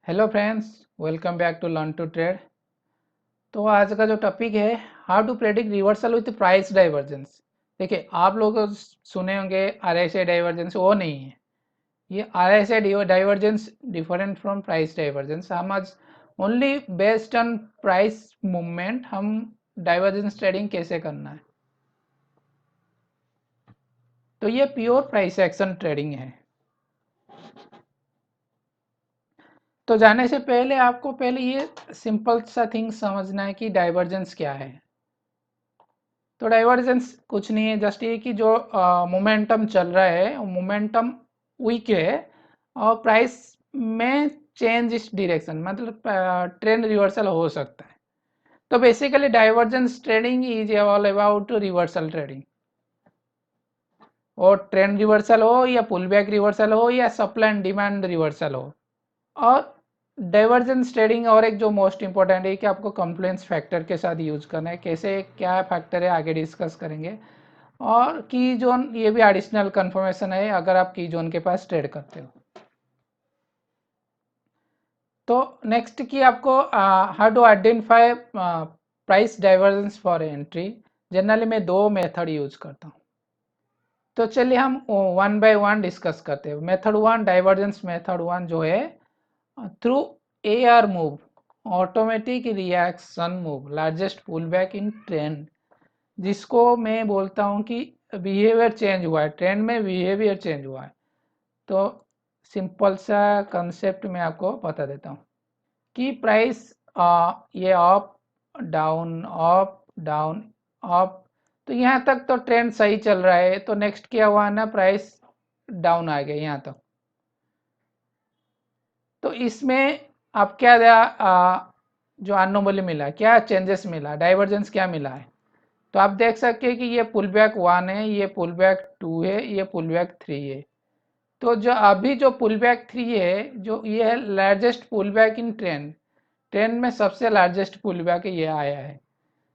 Hello friends, welcome back to learn to trade. तो आज का जो टॉपिक है, how to predict reversal with price divergence. देखिए, आप लोग सुने होंगे आरएसआई डाइवर्जेंस, वो नहीं है। ये RSI divergence different from price divergence. हम आज only based on price movement हम डाइवर्जेंस ट्रेडिंग कैसे करना है। तो ये प्योर प्राइस एक्शन ट्रेडिंग है। तो जाने से पहले आपको पहले ये सिंपल सा थिंग समझना है कि डाइवर्जेंस क्या है। तो डाइवर्जेंस कुछ नहीं है, जस्ट ये कि जो मोमेंटम चल रहा है, मोमेंटम वीक है और प्राइस में चेंज इस डायरेक्शन, मतलब ट्रेंड रिवर्सल हो सकता है। तो basically divergence trading is all about reversal trading. और ट्रेंड रिवर्सल हो या पुल बैक रिवर्सल हो या सप्लाई एंड डिमांड रिवर्सल हो। और डाइवर्जेंस ट्रेडिंग और एक जो मोस्ट इंपॉर्टेंट है कि आपको कॉन्फ्लुएंस फैक्टर के साथ यूज करना है। कैसे, क्या फैक्टर है, आगे डिस्कस करेंगे। और की जोन, ये भी एडिशनल कंफर्मेशन है अगर आप की जोन के पास ट्रेड करते हो। तो नेक्स्ट की आपको how to identify price divergence for entry. Generally मैं दो मेथड यूज करता हूँ। तो चलिए हम वन बाय वन डिस्कस करते हैं। Method one, divergence method one जो है, through AR move, automatic reaction move, largest pull back in trend, जिसको मैं बोलता हूँ कि बिहेवियर चेंज हुआ है, ट्रेंड में बिहेवियर चेंज हुआ है। तो सिंपल सा कंसेप्ट मैं आपको बता देता हूँ कि प्राइस ये up down up down up, तो यहाँ तक तो ट्रेंड सही चल रहा है। तो नेक्स्ट क्या हुआ ना, प्राइस डाउन आ गया यहाँ तक। तो इसमें आप क्या जो अनोमली मिला, क्या चेंजेस मिला, डाइवर्जेंस क्या मिला है। तो आप देख सकते हैं कि ये पुल बैक 1 है, ये पुल बैक 2 है, ये पुल बैक 3 है। तो जो अभी जो पुल बैक 3 है, जो ये है largest pull back in trend, trend में सबसे लार्जेस्ट पुल बैक ये आया है।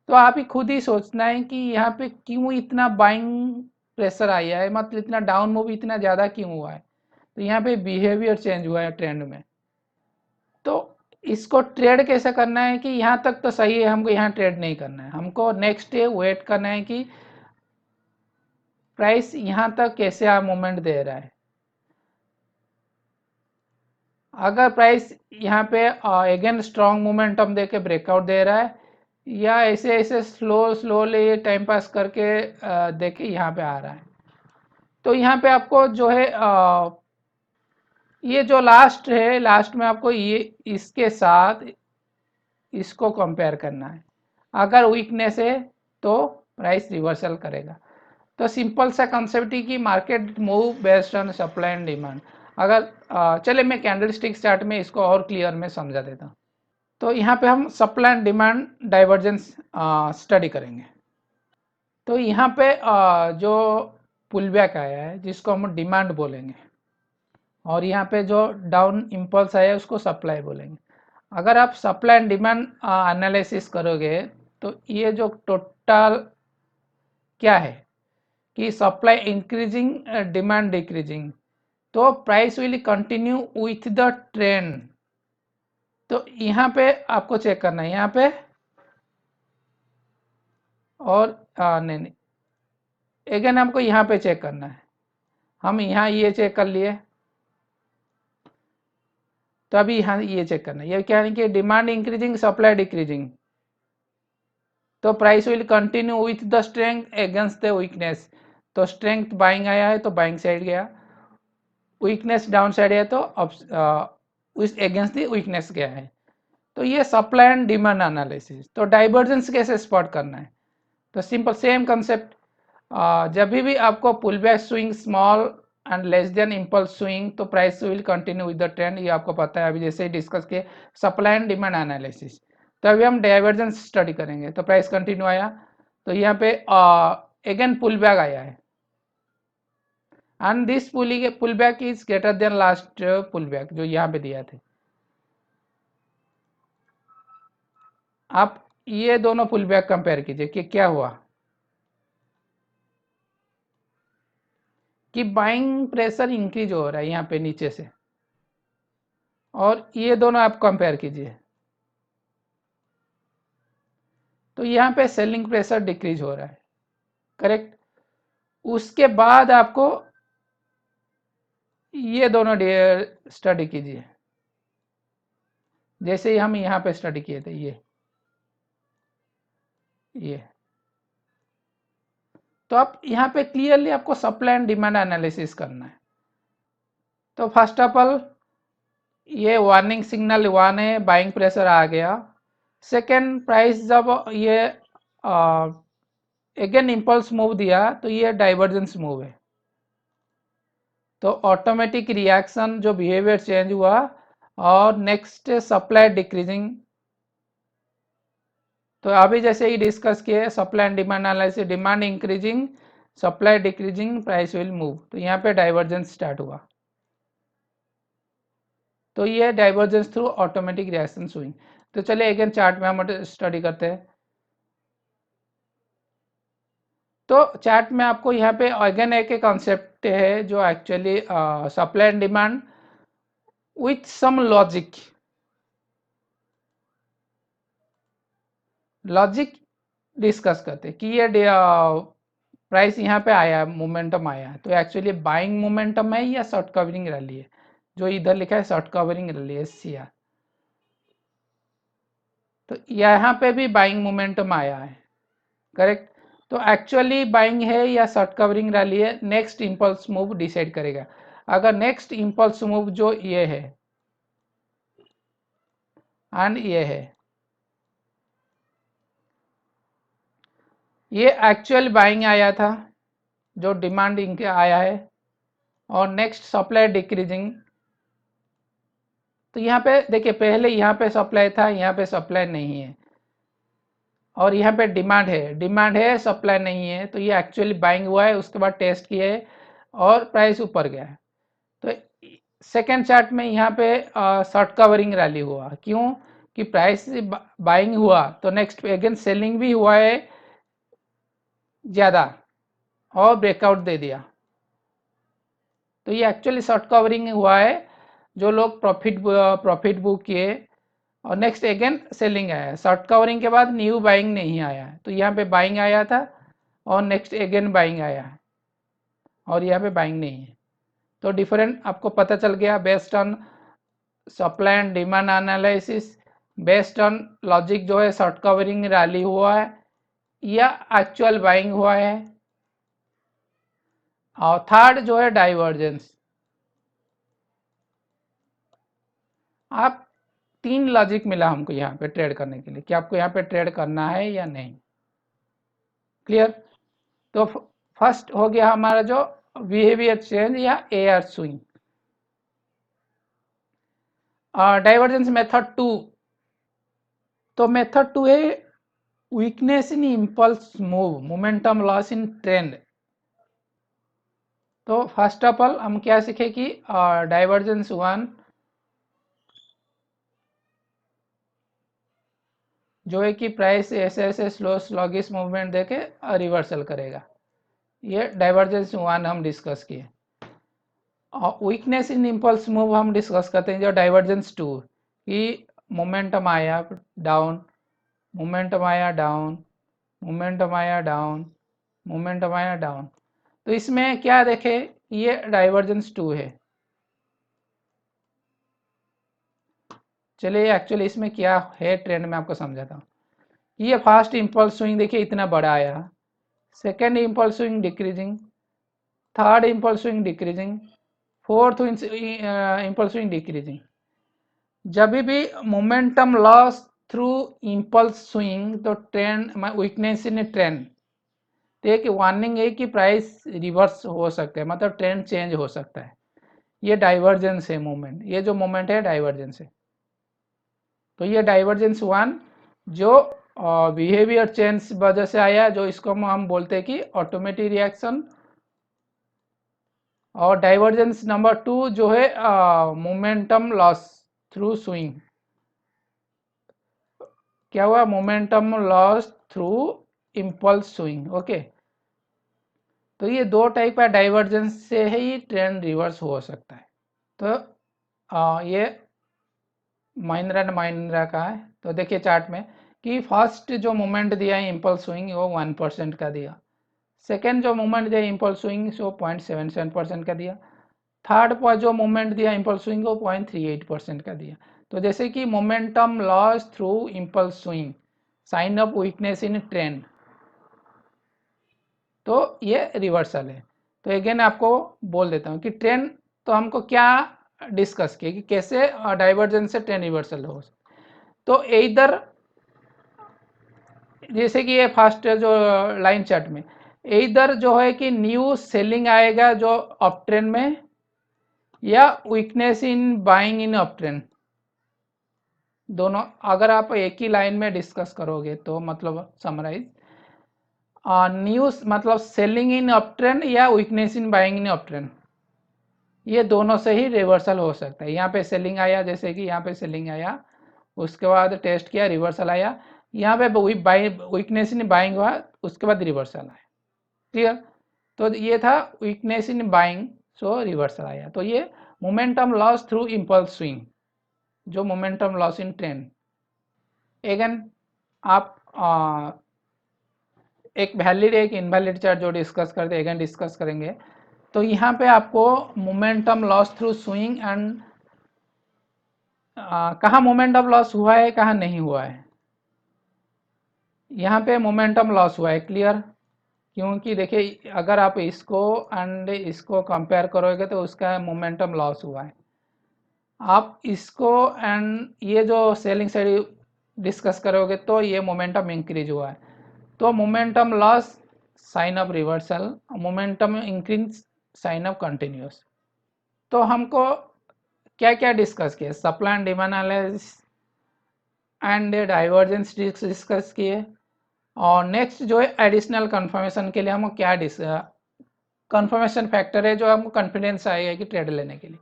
तो आप ही खुद ही सोचना है कि यहाँ पे क्यों इतना बाइंग प्रेशर आया है, मतलब इतना डाउन मूव इतना ज़्यादा क्यों हुआ है। तो यहाँ पे बिहेवियर चेंज हुआ है ट्रेंड में। तो इसको ट्रेड कैसे करना है कि यहाँ तक तो सही है, हमको यहाँ ट्रेड नहीं करना है, हमको नेक्स्ट डे वेट करना है कि प्राइस यहाँ तक कैसे मूवमेंट दे रहा है। अगर प्राइस यहाँ पे अगेन स्ट्रॉन्ग मोमेंटम दे के ब्रेकआउट दे रहा है, या ऐसे ऐसे स्लोली टाइम पास करके देखे यहाँ पे आ रहा है, तो यहाँ पे आपको जो है ये जो लास्ट है, लास्ट में आपको ये इसके साथ इसको कंपेयर करना है। अगर वीकनेस है तो प्राइस रिवर्सल करेगा। तो सिंपल सा कंसेप्ट ही कि market move based on supply and demand. अगर चले मैं कैंडलस्टिक चार्ट में इसको और क्लियर में समझा देता हूँ। तो यहाँ पे हम supply and demand divergence study करेंगे। तो यहाँ पे जो पुल बैक आया है जिसको हम डिमांड बोलेंगे, और यहाँ पे जो डाउन इम्पल्स आया है उसको सप्लाई बोलेंगे। अगर आप सप्लाई एंड डिमांड एनालिसिस करोगे तो ये जो टोटल क्या है कि सप्लाई इंक्रीजिंग डिमांड डिक्रीजिंग, तो price will continue with the trend. तो यहाँ पे आपको चेक करना है, यहाँ पे और नहीं नहीं, अगेन हमको यहाँ पे चेक करना है। हम यहाँ ये चेक कर लिए, तो अभी यहाँ ये चेक करना है। ये क्या है कि डिमांड इंक्रीजिंग सप्लाई डिक्रीजिंग, तो price will continue with the strength against the weakness. तो स्ट्रेंथ बाइंग आया है तो बाइंग साइड गया, वीकनेस डाउन साइड है तो उस अगेंस्ट द वीकनेस गया है। तो ये सप्लाई एंड डिमांड एनालिसिस। तो डाइवर्जेंस कैसे स्पॉट करना है, तो सिंपल सेम कंसेप्ट। जब भी आपको pull back swing small and less than impulse swing, तो price will continue with the trend, ये आपको पता है अभी जैसे ही डिस्कस किए सप्लाई एंड डिमांड एनालिसिस। तो अभी हम डाइवर्जेंस स्टडी करेंगे। तो प्राइस कंटिन्यू आया, तो यहाँ पे अगेन पुल बैक आया है, and this pull back is greater than last pull back जो यहाँ पे दिया थे। आप ये दोनों पुल बैक कंपेयर कीजिए कि क्या हुआ कि बाइंग प्रेशर इंक्रीज हो रहा है यहाँ पे नीचे से। और ये दोनों आप कंपेयर कीजिए, तो यहाँ पे सेलिंग प्रेशर डिक्रीज हो रहा है, करेक्ट। उसके बाद आपको ये दोनों स्टडी कीजिए, जैसे ही हम यहाँ पे स्टडी किए थे, ये तो आप यहाँ पे क्लियरली आपको सप्लाई एंड डिमांड एनालिसिस करना है। तो फर्स्ट ऑफ ऑल ये वार्निंग सिग्नल 1 है, बाइंग प्रेशर आ गया। सेकेंड, प्राइस जब ये अगेन इम्पल्स मूव दिया तो ये डाइवर्जेंस मूव है, तो ऑटोमेटिक रिएक्शन जो बिहेवियर चेंज हुआ, और नेक्स्ट सप्लाई डिक्रीजिंग। तो अभी जैसे ही डिस्कस किए supply and demand analysis, demand increasing, supply decreasing, price will move, तो यहाँ पे डाइवर्जेंस स्टार्ट हुआ। तो ये divergence through automatic reaction swing. तो चलिए अगेन चार्ट में हम स्टडी करते हैं। तो चार्ट में आपको यहाँ पे अगेन एक कॉन्सेप्ट है जो actually supply and demand with some logic discuss करते हैं कि ये प्राइस यहाँ पे आया, मोमेंटम आया, तो एक्चुअली बाइंग मोमेंटम है या शॉर्ट कवरिंग रैली है, जो इधर लिखा है शॉर्ट कवरिंग रैली है, SCR। तो यहाँ पे भी बाइंग मोमेंटम आया है, करेक्ट। तो एक्चुअली बाइंग है या शॉर्ट कवरिंग रैली है, नेक्स्ट इंपल्स मूव डिसाइड करेगा। अगर नेक्स्ट इंपल्स मूव जो ये है एंड ये है, ये एक्चुअल बाइंग आया था, जो डिमांड इनके आया है, और नेक्स्ट सप्लाई डिक्रीजिंग। तो यहाँ पे देखिए, पहले यहाँ पे सप्लाई था, यहाँ पे सप्लाई नहीं है, और यहाँ पे डिमांड है सप्लाई नहीं है, तो ये एक्चुअली बाइंग हुआ है। उसके बाद टेस्ट किया है और प्राइस ऊपर गया है। तो सेकेंड चार्ट में यहाँ पे शॉर्ट कवरिंग रैली हुआ, क्यों कि प्राइस बाइंग हुआ, तो नेक्स्ट अगेन सेलिंग भी हुआ है ज़्यादा, और ब्रेकआउट दे दिया। तो ये एक्चुअली शॉर्ट कवरिंग हुआ है, जो लोग प्रॉफिट बुक किए, और नेक्स्ट अगेन सेलिंग आया है। शॉर्ट कवरिंग के बाद न्यू बाइंग नहीं आया है, तो यहाँ पे बाइंग आया था और नेक्स्ट अगेन बाइंग आया है, और यहाँ पे बाइंग नहीं है। तो डिफरेंट आपको पता चल गया, based on supply and demand analysis, based on logic जो है शॉर्ट कवरिंग रैली हुआ है या एक्चुअल बाइंग हुआ है। और थर्ड जो है डाइवर्जेंस। आप 3 लॉजिक मिला हमको यहाँ पे ट्रेड करने के लिए, कि आपको यहाँ पे ट्रेड करना है या नहीं, क्लियर। तो फर्स्ट हो गया हमारा जो बिहेवियर चेंज या AR स्विंग। डाइवर्जेंस मेथड 2, तो मेथड 2 है weakness in impulse move, momentum loss in trend. तो फर्स्ट ऑफ ऑल हम क्या सीखे कि डाइवर्जेंस 1 जो है कि प्राइस ऐसे स्लो स्लॉगिश मूवमेंट देके रिवर्सल करेगा, ये डाइवर्जेंस 1 हम डिस्कस किए। वीकनेस इन इम्पल्स मूव हम डिस्कस करते हैं जो डाइवर्जेंस 2, कि मोमेंटम आया डाउन, मोमेंटम आया डाउन, मोमेंटम आया डाउन, मोमेंटम आया डाउन। तो इसमें क्या देखे, ये डाइवर्जेंस 2 है। चलिए एक्चुअली इसमें क्या है ट्रेंड में आपको समझाता हूँ। ये फास्ट इम्पल्स स्विंग देखिए इतना बड़ा आया, second impulse swing decreasing, third impulse swing decreasing, fourth impulse swing decreasing. जब भी momentum loss through impulse swing, तो ट्रेंड वीकनेस इन ट्रेंड, तो एक वार्निंग है कि प्राइस रिवर्स हो सकता है, मतलब ट्रेंड चेंज हो सकता है। ये डाइवर्जेंस है मूवमेंट, ये जो मूवमेंट है डाइवर्जेंस है। तो ये डाइवर्जेंस 1 जो बिहेवियर चेंज वजह से आया, जो इसको हम बोलते हैं कि ऑटोमेटिक रिएक्शन। और डाइवर्जेंस नंबर 2 जो है मोमेंटम लॉस थ्रू स्विंग। क्या हुआ, momentum loss through impulse swing, okay. तो ये 2 टाइप का डाइवर्जेंस से ही ट्रेंड रिवर्स हो सकता है। तो ये महिंद्रा एंड महिंद्रा का है। तो देखिए चार्ट में कि फर्स्ट जो मूवमेंट दिया है इम्पल्स स्विंग वो 1% का दिया, सेकेंड जो मूवमेंट दिया इम्पल्स स्विंग वो 0.77% का दिया, थर्ड पर जो मूवमेंट दिया इम्पल्स स्विंग वो 0.38% का दिया। तो जैसे कि momentum loss through impulse swing, sign of weakness in trend, तो ये रिवर्सल है। तो अगेन आपको बोल देता हूँ कि ट्रेंड तो हमको क्या डिस्कस किया कि कैसे डाइवर्जेंस से ट्रेंड रिवर्सल हो। तो इधर जैसे कि ये फर्स्ट जो लाइन चार्ट में इधर जो है कि न्यू सेलिंग आएगा जो अप ट्रेंड में, या weakness in buying in up trend, दोनों अगर आप एक ही लाइन में डिस्कस करोगे तो मतलब समराइज न्यूज मतलब सेलिंग इन अप ट्रेंड या weakness in buying in up trend, ये दोनों से ही रिवर्सल हो सकता है। यहाँ पे सेलिंग आया, जैसे कि यहाँ पे सेलिंग आया, उसके बाद टेस्ट किया रिवर्सल आया, यहाँ पे वीकनेस इन बाइंग हुआ, उसके बाद रिवर्सल आया। क्लियर? तो ये था weakness in buying, so reversal आया। तो ये momentum loss through impulse swing, जो momentum loss in trend. Again आप एक वैलिड एक इनवैलिड चार्ट जो डिस्कस करते अगेन डिस्कस करेंगे। तो यहाँ पे आपको momentum loss through swing and कहाँ मोमेंटम लॉस हुआ है कहाँ नहीं हुआ है। यहाँ पे मोमेंटम लॉस हुआ है, क्लियर? क्योंकि देखिए अगर आप इसको एंड इसको कंपेयर करोगे तो उसका मोमेंटम लॉस हुआ है। आप इसको एंड ये जो सेलिंग साइड डिस्कस करोगे तो ये मोमेंटम इंक्रीज हुआ है। तो momentum loss sign of reversal, momentum increase sign of continues. तो हमको क्या क्या डिस्कस किया, supply and demand analysis and divergence discuss किए। और नेक्स्ट जो है एडिशनल कंफर्मेशन के लिए हमको क्या कंफर्मेशन फैक्टर है जो हमको कॉन्फिडेंस आएगा कि ट्रेड लेने के लिए,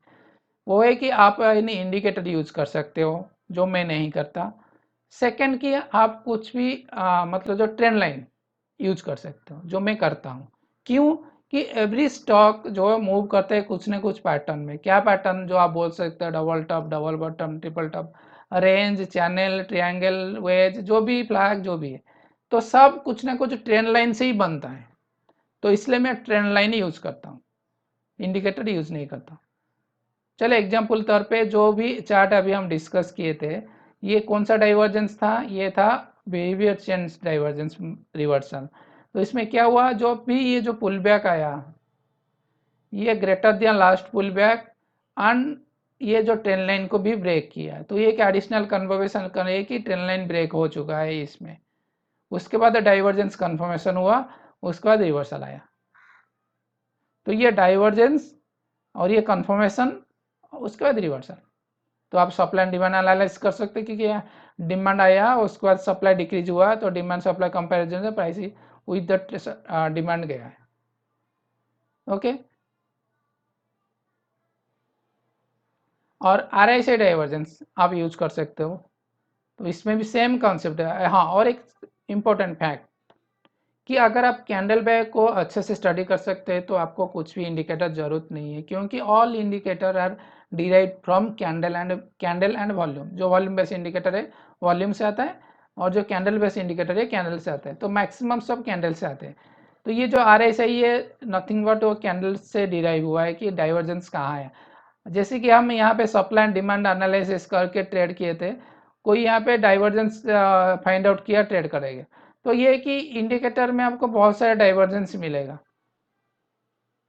वो है कि आप इंडिकेटर यूज कर सकते हो, जो मैं नहीं करता। सेकंड कि आप कुछ भी मतलब जो ट्रेंड लाइन यूज कर सकते हो, जो मैं करता हूँ। क्यों? कि एवरी स्टॉक जो मूव करते हैं कुछ ना कुछ पैटर्न में। क्या पैटर्न? जो आप बोल सकते हो double top, double bottom, triple top, range, channel, triangle, wedge, जो भी फ्लैग जो भी है, तो सब कुछ ना कुछ ट्रेंड लाइन से ही बनता है। तो इसलिए मैं ट्रेंड लाइन ही यूज करता हूँ, इंडिकेटर यूज नहीं करता। चलो एग्जाम्पल तौर पे जो भी चार्ट अभी हम डिस्कस किए थे, ये कौन सा डाइवर्जेंस था? ये था बिहेवियर चेंज डाइवर्जेंस रिवर्सल। तो इसमें क्या हुआ, जो भी ये जो पुल बैक आया, ये greater than last pull back and ये जो ट्रेंड लाइन को भी ब्रेक किया। तो ये एक एडिशनल कन्फर्मेशन करे कि ट्रेंड लाइन ब्रेक हो चुका है इसमें। उसके बाद डाइवर्जेंस कन्फर्मेशन हुआ, उसके बाद रिवर्सल आया। तो ये डाइवर्जेंस और ये कन्फर्मेशन, उसके बाद रिवर्सल। तो आप सप्लाई एंड डिमांड एनालाइज कर सकते हैं कि डिमांड आया, उसके बाद सप्लाई डिक्रीज हुआ, तो डिमांड सप्लाई कंपैरिजन से प्राइस विद द डिमांड गया है। ओके। और RSI डाइवर्जेंस आप यूज कर सकते हो, तो इसमें भी सेम कॉन्सेप्ट है। हाँ, और एक इम्पोर्टेंट फैक्ट कि अगर आप कैंडल बैग को अच्छे से स्टडी कर सकते हैं तो आपको कुछ भी इंडिकेटर जरूरत नहीं है, क्योंकि all indicator are derive from candle and volume. जो वॉल्यूम बेस इंडिकेटर है वॉल्यूम से आता है, और जो कैंडल बेस इंडिकेटर है कैंडल से आता है। तो मैक्सिमम सब कैंडल से आते हैं। तो ये जो RSI है नथिंग बट वो कैंडल से डिराइव हुआ है कि डाइवर्जेंस कहाँ है। जैसे कि हम यहाँ पे सप्लाई एंड डिमांड एनालिसिस करके ट्रेड किए थे, कोई यहाँ पे डाइवर्जेंस फाइंड आउट किया, ट्रेड करेगा, तो ये कि इंडिकेटर में आपको बहुत सारा डाइवर्जेंस मिलेगा,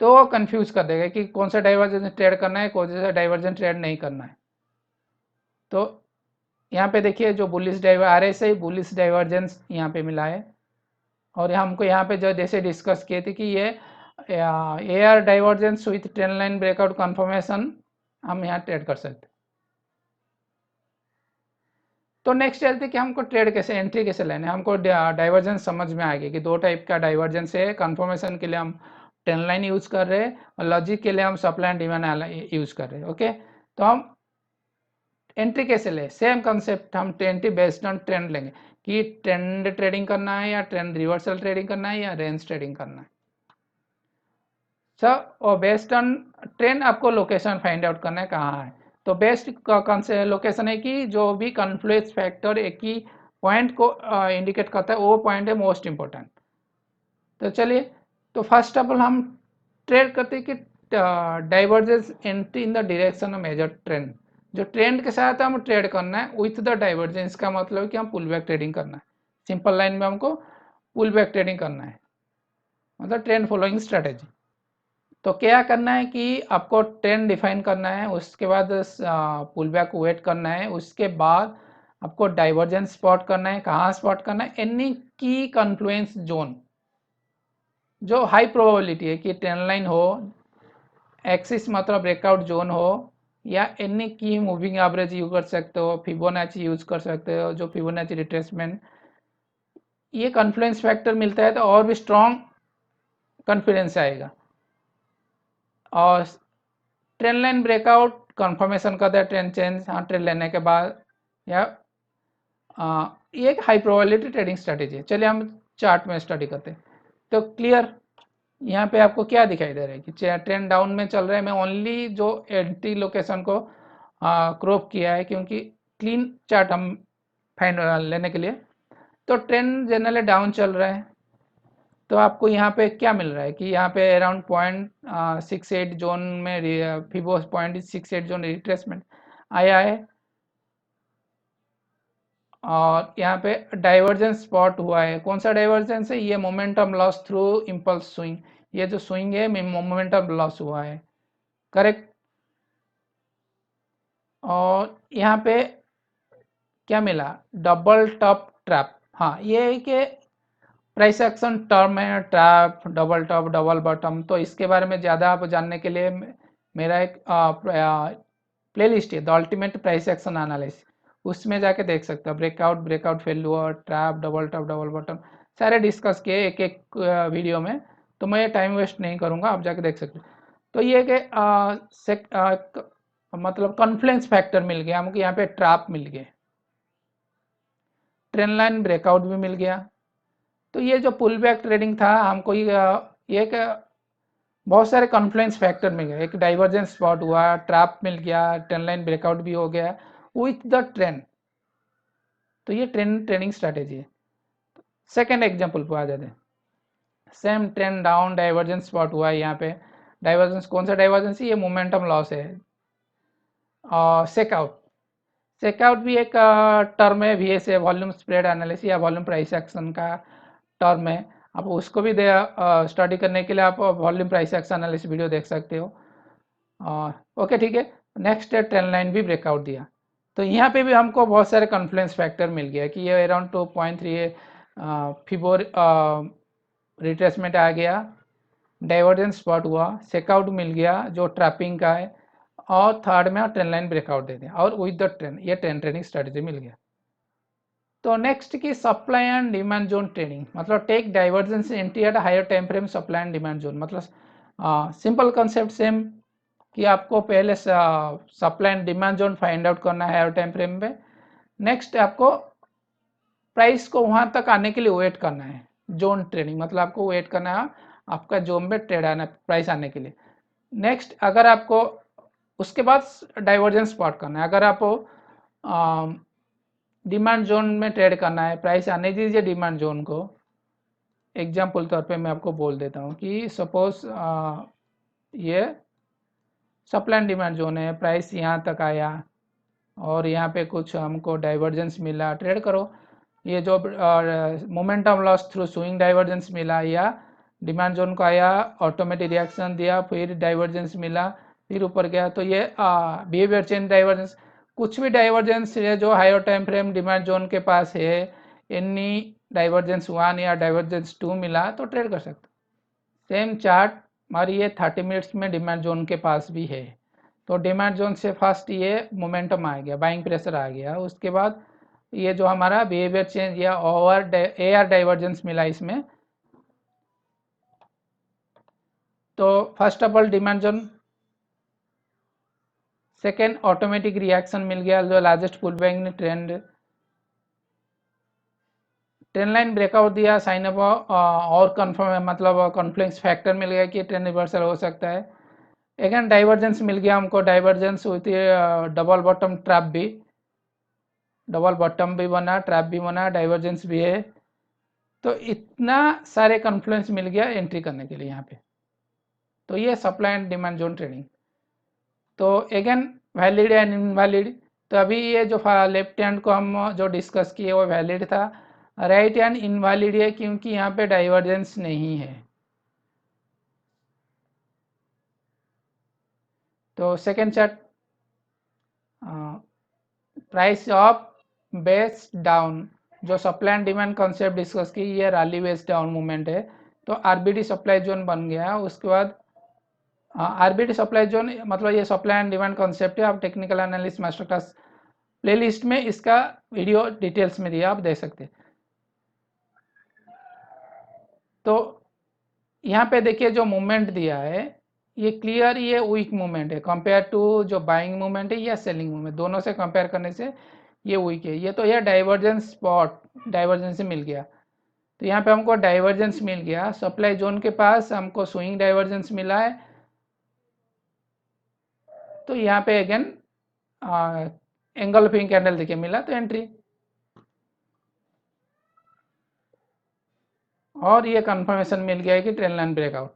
तो वो कंफ्यूज कर देगा कि कौन सा डाइवर्जेंस ट्रेड करना है, कौन सा डाइवर्जेंस ट्रेड नहीं करना है। तो यहाँ पे देखिए जो बुलिश RSI बुलिश डाइवर्जेंस यहाँ पे मिला है। और हमको यहाँ पे जो जैसे डिस्कस किए थे कि ये AR divergence with trend line breakout confirmation हम यहाँ ट्रेड कर सकते। तो नेक्स्ट चलते कि हमको ट्रेड कैसे, एंट्री कैसे लेने। हमको डाइवर्जेंस समझ में आ गया कि दो टाइप का डाइवर्जेंस है। कंफर्मेशन के लिए हम ट्रेंड लाइन यूज कर रहे हैं, और लॉजिक के लिए हम सप्लाई एंड डिमांड यूज कर रहे हैं। ओके, तो हम एंट्री कैसे ले, सेम कंसेप्ट, हम एंट्री बेस्ड ऑन ट्रेंड लेंगे कि ट्रेंड ट्रेडिंग करना है या ट्रेंड रिवर्सल ट्रेडिंग करना है या रेंज ट्रेडिंग करना है। और बेस्ड ऑन ट्रेंड आपको लोकेशन फाइंड आउट करना है कहाँ है। तो बेस्ट लोकेशन है कि जो भी कन्फ्लुएंस फैक्टर एक ही पॉइंट को इंडिकेट करता है वो पॉइंट है मोस्ट इम्पोर्टेंट। तो चलिए, तो फर्स्ट ऑफ ऑल हम ट्रेड करते हैं कि divergence entry in the direction of major trend. जो ट्रेंड के साथ हम ट्रेड करना है विथ द डाइवर्जेंस का मतलब कि हम पुल बैक ट्रेडिंग करना है। सिंपल लाइन में हमको पुल बैक ट्रेडिंग करना है, मतलब ट्रेंड फॉलोइंग स्ट्रेटेजी। तो क्या करना है कि आपको ट्रेंड डिफाइन करना है, उसके बाद पुल बैक वेट करना है, उसके बाद आपको डाइवर्जेंस स्पॉट करना है। कहाँ स्पॉट करना है? एनी की कन्फ्लुएंस जोन जो हाई प्रोबेबिलिटी है कि ट्रेंड लाइन हो, एक्सिस मतलब ब्रेकआउट जोन हो, या एनी की मूविंग एवरेज यूज कर सकते हो, फिबोनाची यूज कर सकते हो, जो फिबोनाची रिट्रेसमेंट, ये कॉन्फ्लुएंस फैक्टर मिलता है तो और भी स्ट्रॉन्ग कॉन्फिडेंस आएगा। और ट्रेंड लाइन ब्रेकआउट कंफर्मेशन करता है ट्रेंड चेंज, हाँ ट्रेंड लेने के बाद, या ये एक हाई प्रोबेबिलिटी ट्रेडिंग स्ट्रेटेजी है। चलिए हम चार्ट में स्टडी करते हैं। तो क्लियर यहाँ पे आपको क्या दिखाई दे रहा है कि ट्रेंड डाउन में चल रहा है। मैं ओनली जो एंट्री लोकेशन को क्रॉप किया है क्योंकि क्लीन चार्ट हम फाइंड लेने के लिए। तो ट्रेंड जनरली डाउन चल रहा है, तो आपको यहाँ पे क्या मिल रहा है कि यहाँ पे अराउंड 0.68 जोन में फिबो 0.68 जोन रिट्रेसमेंट आया है, और यहाँ पे डाइवर्जेंस स्पॉट हुआ है। कौन सा डाइवर्जेंस है? ये momentum loss through impulse swing, ये जो स्विंग है मोमेंटम लॉस हुआ है, करेक्ट। और यहाँ पे क्या मिला? Double top trap. हाँ, ये है कि प्राइस एक्शन टर्म है, trap, double top, double bottom. तो इसके बारे में ज़्यादा आप जानने के लिए मेरा एक प्लेलिस्ट है the ultimate price action analysis, उसमें जाके देख सकते हो। Breakout, breakout failure, trap, double top, double bottom सारे डिस्कस किए एक एक वीडियो में, तो मैं टाइम वेस्ट नहीं करूँगा, आप जाके देख सकते हो। तो ये कि मतलब कॉन्फ्लुएंस फैक्टर मिल गया हमको, यहाँ पे ट्रैप मिल गए, ट्रेंड लाइन ब्रेकआउट भी मिल गया। तो ये जो पुल बैक ट्रेडिंग था हमको ये बहुत सारे कॉन्फ्लुएंस फैक्टर मिल गए। एक डाइवर्जेंस स्पॉट हुआ, ट्रैप मिल गया, ट्रेंड लाइन ब्रेकआउट भी हो गया विथ द ट्रेंड। तो ये ट्रेडिंग स्ट्रैटेजी है। सेकेंड एग्जाम्पल पर आ जाते हैं। Same trend down, divergence spot हुआ है यहाँ पे। डाइवर्जेंस कौन सा डाइवर्जेंस? ये मोमेंटम लॉस है। और सेकआउट, सेकआउट भी एक टर्म है VS है, वॉल्यूम स्प्रेड एनालिसिस या वॉल्यूम प्राइस एक्शन का टर्म है। आप उसको भी स्टडी करने के लिए आप volume price action analysis video देख सकते हो। ओके, ठीक है। नेक्स्ट है ट्रेंड लाइन भी ब्रेकआउट दिया, तो यहाँ पे भी हमको बहुत सारे कॉन्फ्लुएंस फैक्टर मिल गया कि ये अराउंड 2.3 फिबोर रिट्रेसमेंट आ गया, डाइवर्जेंस स्पॉट हुआ, सेकआउट मिल गया जो ट्रैपिंग का है, और थर्ड में ट्रेंड लाइन ब्रेकआउट दे दिया, और विद द ट्रेंड, ये ट्रेडिंग स्ट्रेटेजी मिल गया। तो नेक्स्ट की supply and demand zone trading, मतलब take divergence entry at higher time frame supply and demand zone. मतलब सिंपल कंसेप्ट सेम कि आपको पहले supply and demand zone find out करना है हायर टाइम फ्रेम पे। नेक्स्ट आपको प्राइस को वहां तक आने के लिए वेट करना है, जोन ट्रेडिंग, मतलब आपको वेट करना है आपका जोन में ट्रेड आना, प्राइस आने के लिए। नेक्स्ट अगर आपको उसके बाद डाइवर्जेंस स्पॉट करना है। अगर आपको डिमांड जोन में ट्रेड करना है, प्राइस आने दीजिए डिमांड जोन को। एग्जाम्पल तौर पे मैं आपको बोल देता हूँ कि सपोज ये सप्लाई एंड डिमांड जोन है, प्राइस यहाँ तक आया और यहाँ पे कुछ हमको डाइवर्जेंस मिला, ट्रेड करो। ये जो momentum loss through swing divergence मिला, या डिमांड जोन को आया, ऑटोमेटिक रिएक्शन दिया, फिर डाइवर्जेंस मिला, फिर ऊपर गया, तो ये बिहेवियर चेंज डाइवर्जेंस। कुछ भी डाइवर्जेंस है जो higher time frame demand zone के पास है, एनी डाइवर्जेंस 1 या डाइवर्जेंस 2 मिला तो ट्रेड कर सकते। सेम चार्ट हमारी ये 30 मिनट्स में डिमांड जोन के पास भी है। तो डिमांड जोन से फर्स्ट ये मोमेंटम आ गया, बाइंग प्रेशर आ गया, उसके बाद ये जो हमारा बिहेवियर चेंज या ओवर एआर डाइवर्जेंस मिला इसमें। तो first of all demand zone, second automatic reaction मिल गया जो लार्जेस्ट पुल बैक ने ट्रेंड लाइन ब्रेकआउट दिया, साइन अप और कंफर्म, मतलब कॉन्फ्लुएंस फैक्टर मिल गया कि ट्रेंड रिवर्सल हो सकता है। अगेन डाइवर्जेंस मिल गया हमको, divergence with double bottom trap भी, डबल बॉटम भी बना, ट्रैप भी बना, डाइवर्जेंस भी है। तो इतना सारे कन्फ्लुएंस मिल गया एंट्री करने के लिए यहाँ पे। तो ये supply and demand zone trading. तो अगेन वैलिड एंड इनवैलिड। तो अभी ये जो लेफ्ट हैंड को हम जो डिस्कस किए वो वैलिड था, राइट हैंड इनवैलिड है क्योंकि यहाँ पे डाइवर्जेंस नहीं है। तो second chart, price of base down, जो supply and demand concept discuss की, ये रैली बेस डाउन मूवमेंट है। तो आरबीडी सप्लाई जोन बन गया। उसके बाद आरबीडी सप्लाई जोन मतलब ये सप्लाई एंड डिमांड कॉन्सेप्ट है। आप technical analyst master class playlist में इसका वीडियो डिटेल्स में दिया, आप देख सकते हैं। तो यहाँ पे देखिए जो मूवमेंट दिया है ये क्लियर, ये वीक मूवमेंट है कंपेयर टू जो बाइंग मूवमेंट है या सेलिंग मूवमेंट, दोनों से कंपेयर करने से ये वीक है। ये तो यह डाइवर्जेंस स्पॉट, डाइवर्जेंस से मिल गया। तो यहाँ पे हमको डाइवर्जेंस मिल गया, सप्लाई जोन के पास हमको स्विंग डाइवर्जेंस मिला है। तो यहाँ पे अगेन एंगल्फिंग कैंडल देखिए मिला, तो एंट्री। और ये कंफर्मेशन मिल गया है कि ट्रेंड लाइन ब्रेकआउट।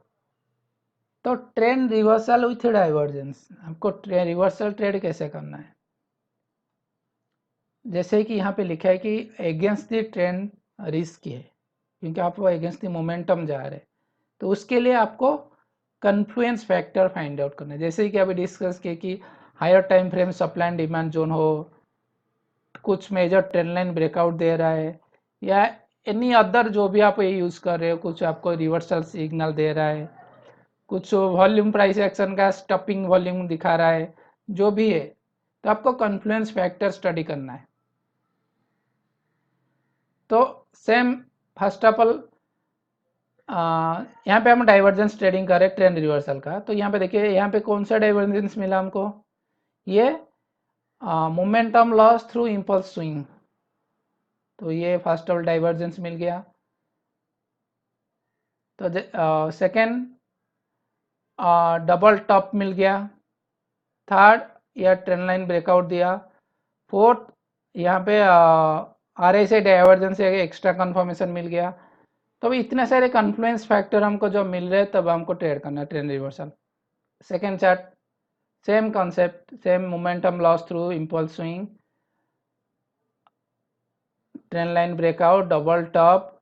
तो ट्रेंड रिवर्सल विथ डाइवर्जेंस, आपको रिवर्सल ट्रेड कैसे करना है? जैसे कि यहाँ पे लिखा है कि अगेंस्ट द ट्रेंड रिस्क है क्योंकि आप वो अगेंस्ट द मोमेंटम जा रहे हैं। तो उसके लिए आपको कन्फ्लुएंस फैक्टर फाइंड आउट करना है। जैसे कि अभी डिस्कस किए कि higher time frame supply and demand zone हो, कुछ मेजर ट्रेंड लाइन ब्रेकआउट दे रहा है, या एनी अदर जो भी आप ये यूज़ कर रहे हो, कुछ आपको रिवर्सल सिग्नल दे रहा है, कुछ वॉल्यूम प्राइस एक्शन का स्टॉपिंग वॉल्यूम दिखा रहा है, जो भी है, तो आपको कन्फ्लुएंस फैक्टर स्टडी करना है। तो सेम फर्स्ट ऑफ ऑल यहाँ पे हम डाइवर्जेंस ट्रेडिंग करें ट्रेंड रिवर्सल का। तो यहाँ पे देखिए, यहाँ पे कौन सा डाइवर्जेंस मिला हमको, ये momentum loss through impulse swing. तो ये फर्स्ट ऑफ ऑल डाइवर्जेंस मिल गया। तो सेकेंड डबल टॉप मिल गया। थर्ड, यह ट्रेंड लाइन ब्रेकआउट दिया। फोर्थ, यहाँ पे R S A divergence extra confirmation मिल गया। तो इतने सारे कन्फ्लुएंस फैक्टर हमको जो मिल रहे हैं, तब हमको ट्रेड करना है trend reversal. Second chart, same concept, same momentum loss through impulse swing, trend line breakout, double top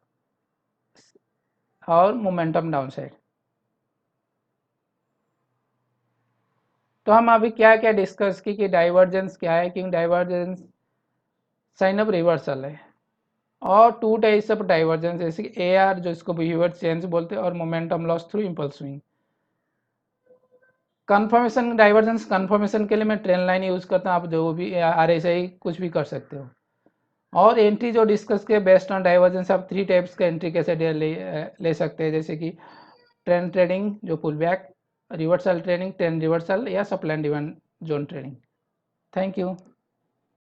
और मोमेंटम डाउनसाइड। तो हम अभी क्या क्या डिस्कस की कि डाइवर्जेंस क्या है, क्योंकि डाइवर्जेंस साइन ऑफ रिवर्सल है। और टू टाइप्स ऑफ डाइवर्जेंस, जैसे कि ए आर जो इसको बिहेवियर चेंज बोलते हैं, और momentum loss through impulse swing. Confirmation, divergence confirmation के लिए मैं ट्रेंड लाइन यूज़ करता हूँ, आप जो भी आर एस आई कुछ भी कर सकते हो। और एंट्री जो डिस्कस के बेस्ड ऑन डाइवर्जेंस, आप थ्री टाइप्स का एंट्री कैसे ले सकते हैं, जैसे कि ट्रेंड ट्रेडिंग जो pull back, reversal trading, trend reversal, या supply and demand zone trading. Thank you.